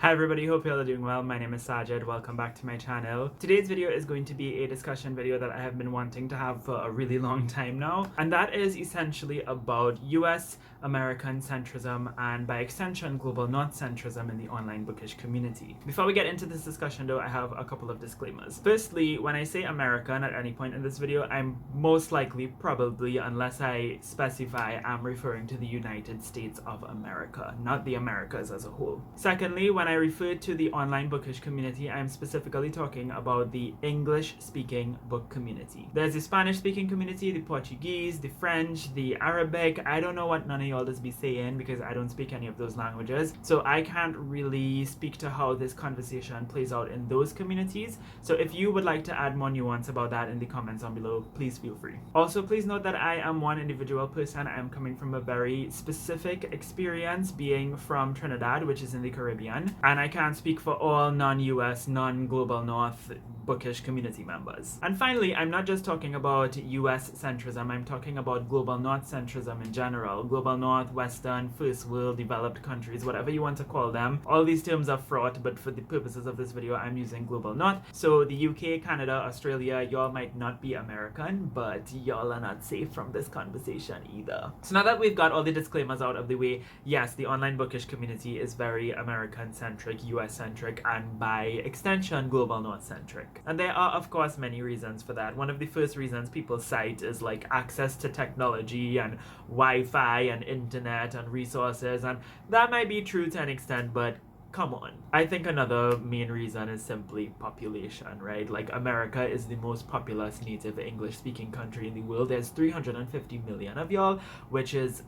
Hi everybody, hope you all are doing well. My name is Saajid. Welcome back to my channel. Today's video is going to be a discussion video that I have been wanting to have for a really long time now, and that is essentially about US American centrism and by extension global North centrism in the online bookish community. Before we get into this discussion though, I have a couple of disclaimers. Firstly, when I say American at any point in this video, I'm most likely, probably, unless I specify, I'm referring to the United States of America, not the Americas as a whole. Secondly, when I refer to the online bookish community, I'm specifically talking about the English-speaking book community. There's the Spanish-speaking community, the Portuguese, the French, the Arabic. I don't know what none of y'all does be saying because I don't speak any of those languages, so I can't really speak to how this conversation plays out in those communities. So if you would like to add more nuance about that in the comments down below, please feel free. Also, please note that I am one individual person. I am coming from a very specific experience, being from Trinidad, which is in the Caribbean, and I can't speak for all non-US, non-global North bookish community members. And finally, I'm not just talking about US centrism, I'm talking about global North centrism in general. Global North, Western, First World, developed countries, whatever you want to call them. All these terms are fraught, but for the purposes of this video, I'm using global North. So the UK, Canada, Australia, y'all might not be American, but y'all are not safe from this conversation either. So now that we've got all the disclaimers out of the way, yes, the online bookish community is very American-centric, US-centric, and by extension, global North-centric. And there are, of course, many reasons for that. One of the first reasons people cite is like access to technology and Wi-Fi and internet and resources, and that might be true to an extent, but come on. I think another main reason is simply population, right? Like, America is the most populous native English-speaking country in the world. There's 350 million of y'all, which is,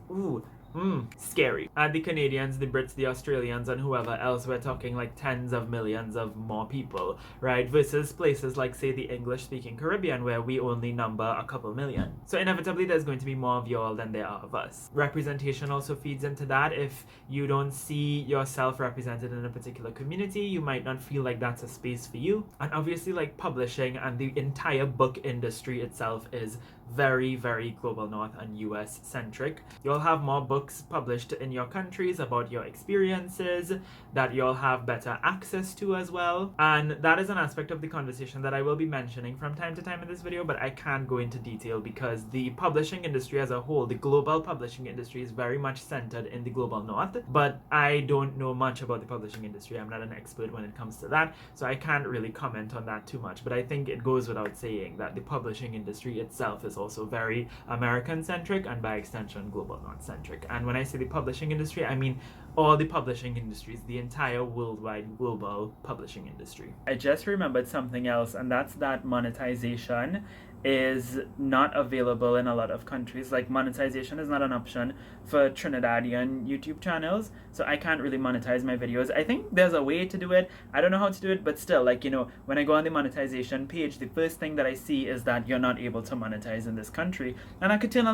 scary. And the Canadians, the Brits, the Australians, and whoever else, we're talking like tens of millions of more people, right? Versus places like, say, the English-speaking Caribbean, where we only number a couple million. So inevitably, there's going to be more of y'all than there are of us. Representation also feeds into that. If you don't see yourself represented in a particular community, you might not feel like that's a space for you. And obviously, like, publishing and the entire book industry itself is very, very global North and US centric. You'll have more books published in your countries about your experiences that you'll have better access to as well. And that is an aspect of the conversation that I will be mentioning from time to time in this video, but I can't go into detail because the publishing industry as a whole, the global publishing industry, is very much centered in the global North. But I don't know much about the publishing industry. I'm not an expert when it comes to that, so I can't really comment on that too much. But I think it goes without saying that the publishing industry itself is also very American-centric and by extension global North-centric. And when I say the publishing industry, I mean all the publishing industries, the entire worldwide global publishing industry. I just remembered something else, and that's that monetization is not available in a lot of countries. Like, monetization is not an option for Trinidadian YouTube channels, so I can't really monetize my videos. I think there's a way to do it. I don't know how to do it, but still, like, you know, when I go on the monetization page, the first thing that I see is that you're not able to monetize in this country, and that could turn a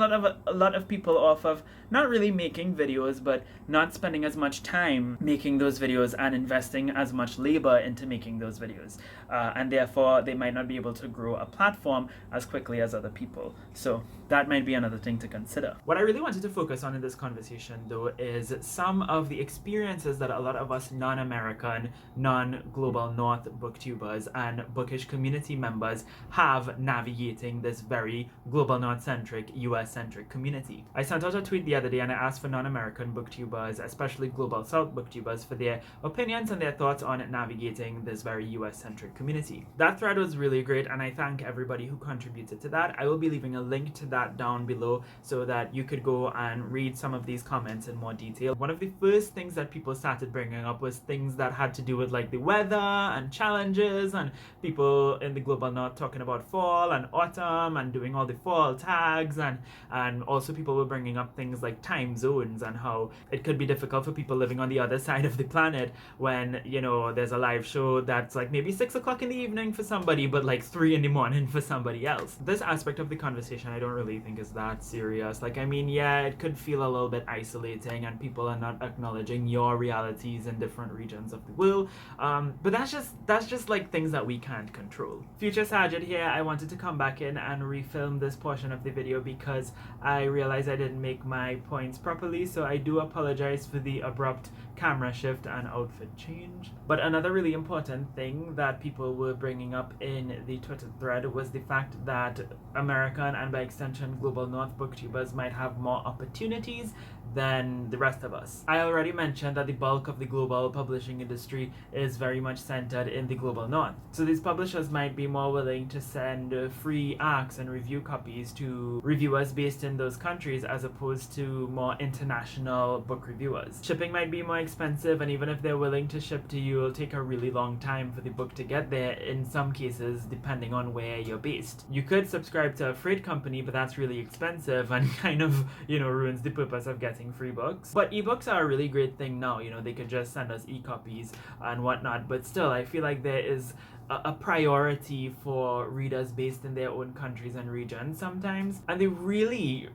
lot of people off of not really making videos, but not spending as much time making those videos and investing as much labor into making those videos, and therefore they might not be able to grow a platform as quickly as other people. So that might be another thing to consider. What I really wanted to focus on in this conversation though is some of the experiences that a lot of us non-American, non-global North booktubers and bookish community members have navigating this very global North-centric, US-centric community. I sent out a tweet the other day and I asked for non-American booktubers, especially global South booktubers, for their opinions and their thoughts on navigating this very US-centric community. That thread was really great, and I thank everybody who contributed to that. I will be leaving a link to that down below so that you could go and read some of these comments in more detail. One of the first things that people started bringing up was things that had to do with like the weather and challenges, and people in the global North talking about fall and autumn and doing all the fall tags, and also people were bringing up things like time zones and how it could be difficult for people living on the other side of the planet when, you know, there's a live show that's like maybe 6 o'clock in the evening for somebody but like 3 in the morning for somebody else. else. This aspect of the conversation I don't really think is that serious. Like, I mean, yeah, it could feel a little bit isolating and people are not acknowledging your realities in different regions of the world. But that's just like things that we can't control. Future Saajid here, I wanted to come back in and refilm this portion of the video because I realized I didn't make my points properly, so I do apologize for the abrupt camera shift and outfit change. But another really important thing that people were bringing up in the Twitter thread was the fact that American and by extension Global North booktubers might have more opportunities than the rest of us. I already mentioned that the bulk of the global publishing industry is very much centered in the Global North. So these publishers might be more willing to send free ARCs and review copies to reviewers based in those countries as opposed to more international book reviewers. Shipping might be more expensive, and even if they're willing to ship to you, it'll take a really long time for the book to get there, in some cases depending on where you're based. You could subscribe to a freight company, but that's really expensive and kind of, ruins the purpose of getting free books. But ebooks are a really great thing now. They could just send us e-copies and whatnot, but still I feel like there is a priority for readers based in their own countries and regions sometimes. And the really,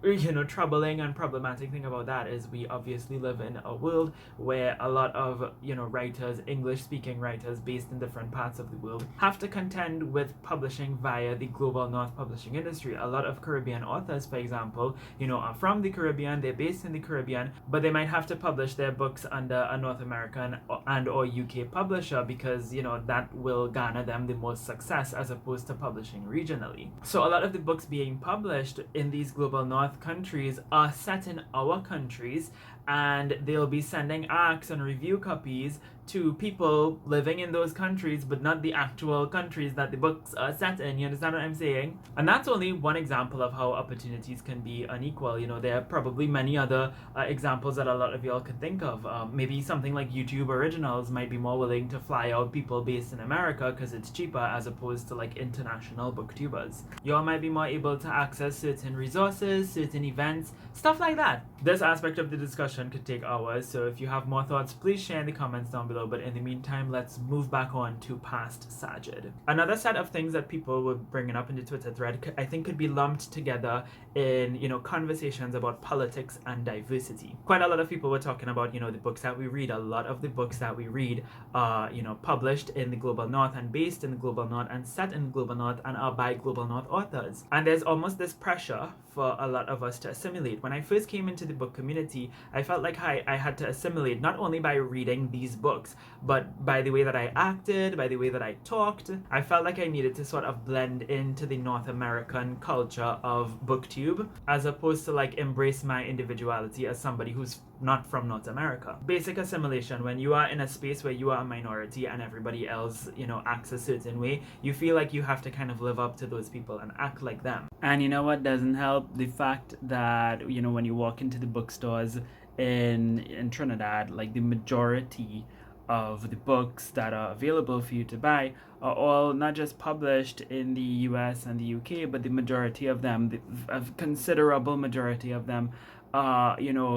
troubling and problematic thing about that is we obviously live in a world where a lot of, writers, English-speaking writers based in different parts of the world have to contend with publishing via the Global North publishing industry. A lot of Caribbean authors, for example, are from the Caribbean, they're based in the Caribbean, but they might have to publish their books under a North American and or UK publisher because, that will garner them the most success as opposed to publishing regionally. So a lot of the books being published in these Global North countries are set in our countries, and they'll be sending ARCs and review copies to people living in those countries, but not the actual countries that the books are set in. You understand what I'm saying? And that's only one example of how opportunities can be unequal. There are probably many other examples that a lot of y'all could think of. Maybe something like YouTube Originals might be more willing to fly out people based in America because it's cheaper as opposed to like international booktubers. Y'all might be more able to access certain resources, certain events, stuff like that. This aspect of the discussion could take hours, so if you have more thoughts, please share in the comments down below. But in the meantime, let's move back on to past Saajid. Another set of things that people were bringing up in the Twitter thread I think could be lumped together in, conversations about politics and diversity. Quite a lot of people were talking about, the books that we read. A lot of the books that we read are, published in the Global North and based in the Global North and set in the Global North and are by Global North authors. And there's almost this pressure for a lot of us to assimilate. When I first came into the book community, I felt like I had to assimilate not only by reading these books, but by the way that I acted, by the way that I talked. I felt like I needed to sort of blend into the North American culture of booktube, as opposed to like embrace my individuality as somebody who's not from North America. Basic assimilation, when you are in a space where you are a minority and everybody else, acts a certain way, you feel like you have to kind of live up to those people and act like them. And you know what doesn't help? The fact that, when you walk into the bookstores in Trinidad, like the majority of the books that are available for you to buy are all not just published in the US and the UK, but the majority of them, a considerable majority of them,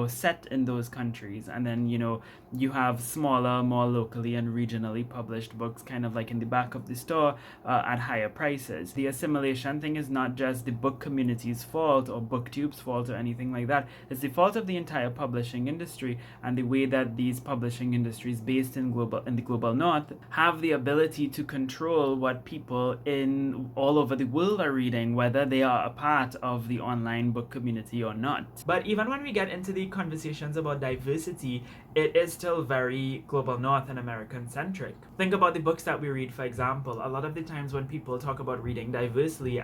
set in those countries. And then, you have smaller, more locally and regionally published books kind of like in the back of the store at higher prices. The assimilation thing is not just the book community's fault or booktube's fault or anything like that. It's the fault of the entire publishing industry and the way that these publishing industries based in the Global North have the ability to control what people in all over the world are reading, whether they are a part of the online book community or not. But even when we get into the conversations about diversity, it is still very Global North and American-centric. Think about the books that we read, for example. A lot of the times when people talk about reading diversely,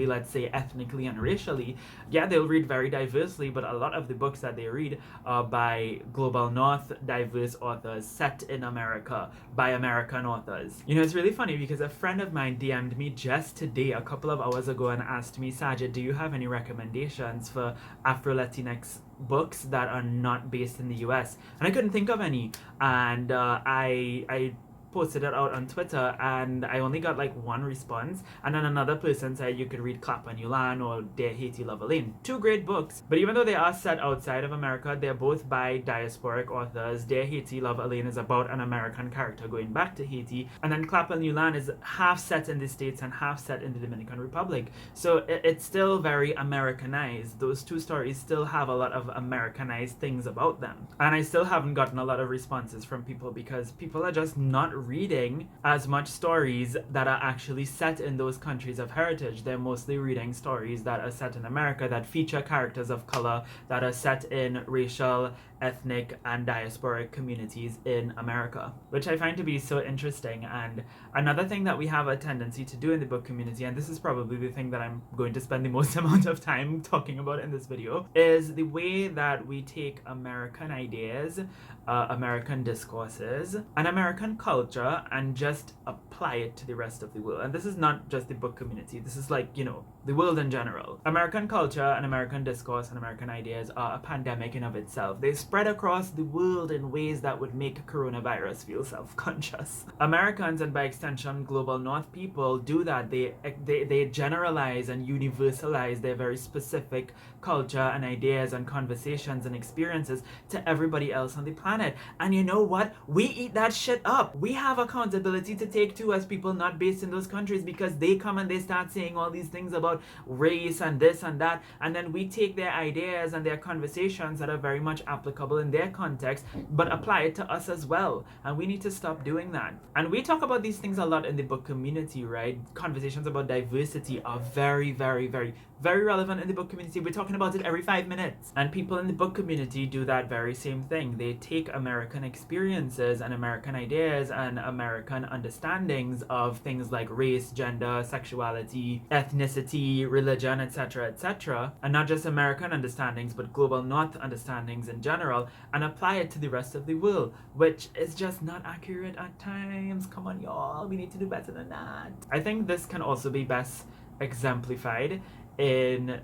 let's say ethnically and racially, yeah, they'll read very diversely, but a lot of the books that they read are by Global North diverse authors set in America by American authors. It's really funny because a friend of mine DM'd me just today, a couple of hours ago, and asked me, Saajid, do you have any recommendations for Afro-Latinx books that are not based in the US? And I couldn't think of any. And I posted it out on Twitter, and I only got like one response, and then another person said you could read Clap and Yulan or Dear Haiti, Love Elaine. Two great books, but even though they are set outside of America, they're both by diasporic authors. Dear Haiti, Love Elaine is about an American character going back to Haiti, and then Clap and Yulan is half set in the States and half set in the Dominican Republic. So it's still very Americanized. Those two stories still have a lot of Americanized things about them. And I still haven't gotten a lot of responses from people because people are just not reading as much stories that are actually set in those countries of heritage. They're mostly reading stories that are set in America, that feature characters of color, that are set in racial, ethnic, and diasporic communities in America, which I find to be so interesting. And another thing that we have a tendency to do in the book community, and this is probably the thing that I'm going to spend the most amount of time talking about in this video, is the way that we take American ideas, American discourses, and American culture and just apply it to the rest of the world. And this is not just the book community, this is like, you know, the world in general. American culture and American discourse and American ideas are a pandemic in of itself. They spread across the world in ways that would make coronavirus feel self-conscious. Americans, and by extension global North people, do that. They generalize and universalize their very specific culture and ideas and conversations and experiences to everybody else on the planet. And you know what? We eat that shit up. We have accountability to take too as people not based in those countries, because they come and they start saying all these things about race and this and that, and then we take their ideas and their conversations that are very much applicable in their context but apply it to us as well. And we need to stop doing that. And we talk about these things a lot in the book community, right? Conversations about diversity are very, very, very, very relevant in the book community. We're talking about it every 5 minutes. And people in the book community do that very same thing. They take American experiences and American ideas and American understandings of things like race, gender, sexuality, ethnicity, religion, etc., and not just American understandings, but global North understandings in general, and apply it to the rest of the world, which is just not accurate at times. Come on, y'all. We need to do better than that. I think this can also be best exemplified in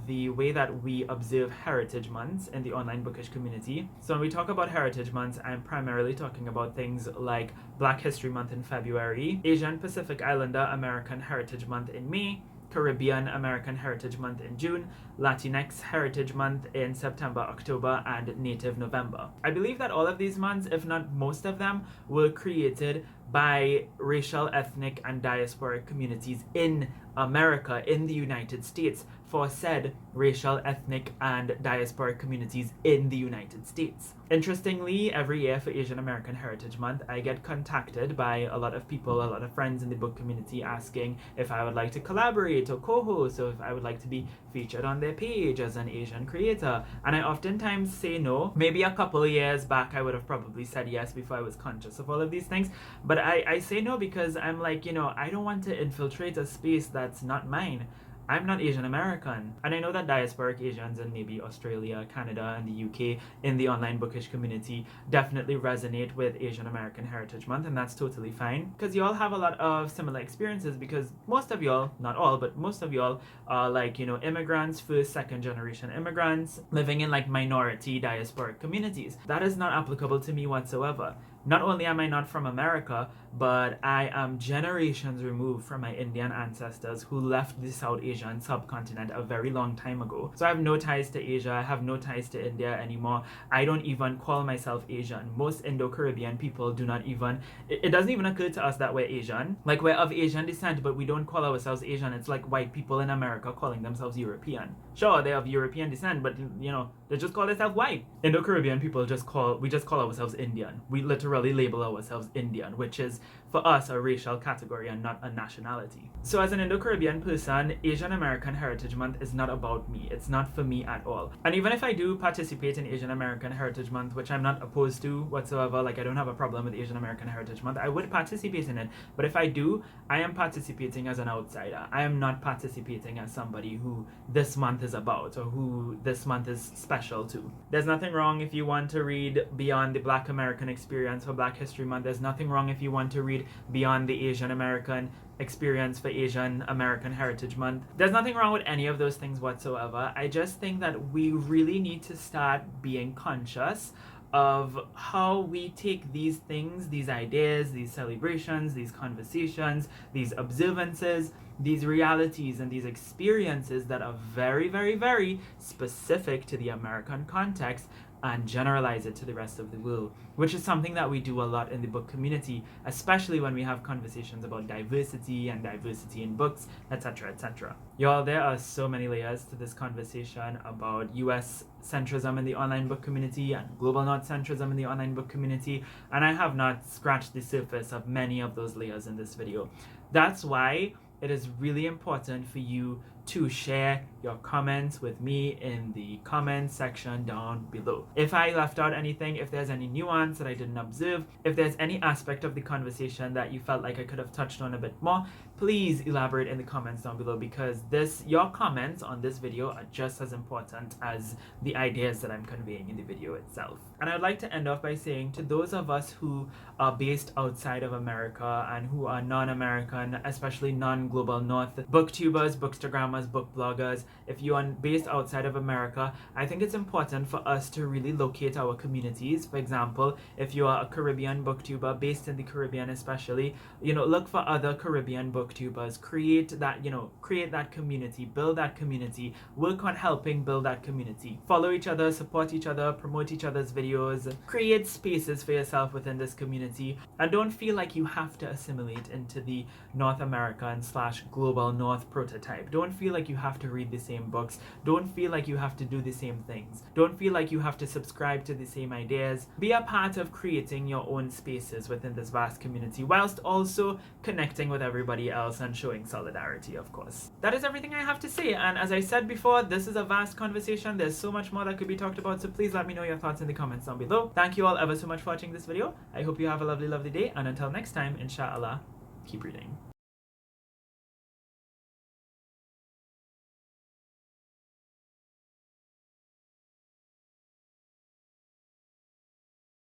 the way that we observe Heritage Months in the online bookish community. So when we talk about Heritage Months, I'm primarily talking about things like Black History Month in February, Asian Pacific Islander American Heritage Month in May, Caribbean American Heritage Month in June, Latinx Heritage Month in September, October, and Native November. I believe that all of these months, if not most of them, were created by racial, ethnic, and diasporic communities in America, in the United States, for said racial, ethnic, and diasporic communities in the United States. Interestingly, every year for Asian American Heritage Month, I get contacted by a lot of people, a lot of friends in the book community, asking if I would like to collaborate or co-host, or if I would like to be featured on their page as an Asian creator. And I oftentimes say no. Maybe a couple of years back, I would have probably said yes before I was conscious of all of these things. But I say no because I'm like, you know, I don't want to infiltrate a space that's not mine. I'm not Asian American. And I know that diasporic Asians in maybe Australia, Canada, and the UK in the online bookish community definitely resonate with Asian American Heritage Month, and that's totally fine. Because you all have a lot of similar experiences, because most of y'all, not all, but most of y'all are like, you know, immigrants, first, second generation immigrants, living in like minority diasporic communities. That is not applicable to me whatsoever. Not only am I not from America, but I am generations removed from my Indian ancestors who left the South Asian subcontinent a very long time ago. So I have no ties to Asia, I have no ties to India anymore. I don't even call myself Asian. Most Indo-Caribbean people do not even, it doesn't even occur to us that we're Asian. Like, we're of Asian descent, but we don't call ourselves Asian. It's like white people in America calling themselves European. Sure, they're of European descent, but you know, they just call themselves white. Indo-Caribbean people just call ourselves Indian. We literally label ourselves Indian, which is for us a racial category and not a nationality. So as an Indo-Caribbean person, Asian American Heritage Month is not about me. It's not for me at all. And even if I do participate in Asian American Heritage Month, which I'm not opposed to whatsoever, like I don't have a problem with Asian American Heritage Month, I would participate in it. But if I do, I am participating as an outsider. I am not participating as somebody who this month is about or who this month is special to. There's nothing wrong if you want to read beyond the Black American experience for Black History Month. There's nothing wrong if you want to read beyond the Asian American experience for Asian American Heritage Month. There's nothing wrong with any of those things whatsoever. I just think that we really need to start being conscious of how we take these things, these ideas, these celebrations, these conversations, these observances, these realities, and these experiences that are very, very, very specific to the American context, and generalize it to the rest of the world, which is something that we do a lot in the book community, especially when we have conversations about diversity and diversity in books, etc., etc. Y'all, there are so many layers to this conversation about US centrism in the online book community and global North centrism in the online book community, and I have not scratched the surface of many of those layers in this video. That's why it is really important for you to share your comments with me in the comment section down below. If I left out anything, if there's any nuance that I didn't observe, if there's any aspect of the conversation that you felt like I could have touched on a bit more, please elaborate in the comments down below, because your comments on this video are just as important as the ideas that I'm conveying in the video itself. And I'd like to end off by saying, to those of us who are based outside of America and who are non-American, especially non-global North booktubers, bookstagrammers, book bloggers, if you are based outside of America, I think it's important for us to really locate our communities. For example, if you are a Caribbean booktuber based in the Caribbean especially, look for other Caribbean booktubers, create that community, build that community, work on helping build that community, follow each other, support each other, promote each other's videos, create spaces for yourself within this community, and don't feel like you have to assimilate into the North American / global North prototype. Don't feel like you have to read the same books. Don't feel like you have to do the same things. Don't feel like you have to subscribe to the same ideas. Be a part of creating your own spaces within this vast community, whilst also connecting with everybody else and showing solidarity, of course. That is everything I have to say, and as I said before, this is a vast conversation. There's so much more that could be talked about, so please let me know your thoughts in the comments down below. Thank you all ever so much for watching this video. I hope you have a lovely, lovely day, and until next time, inshallah, keep reading.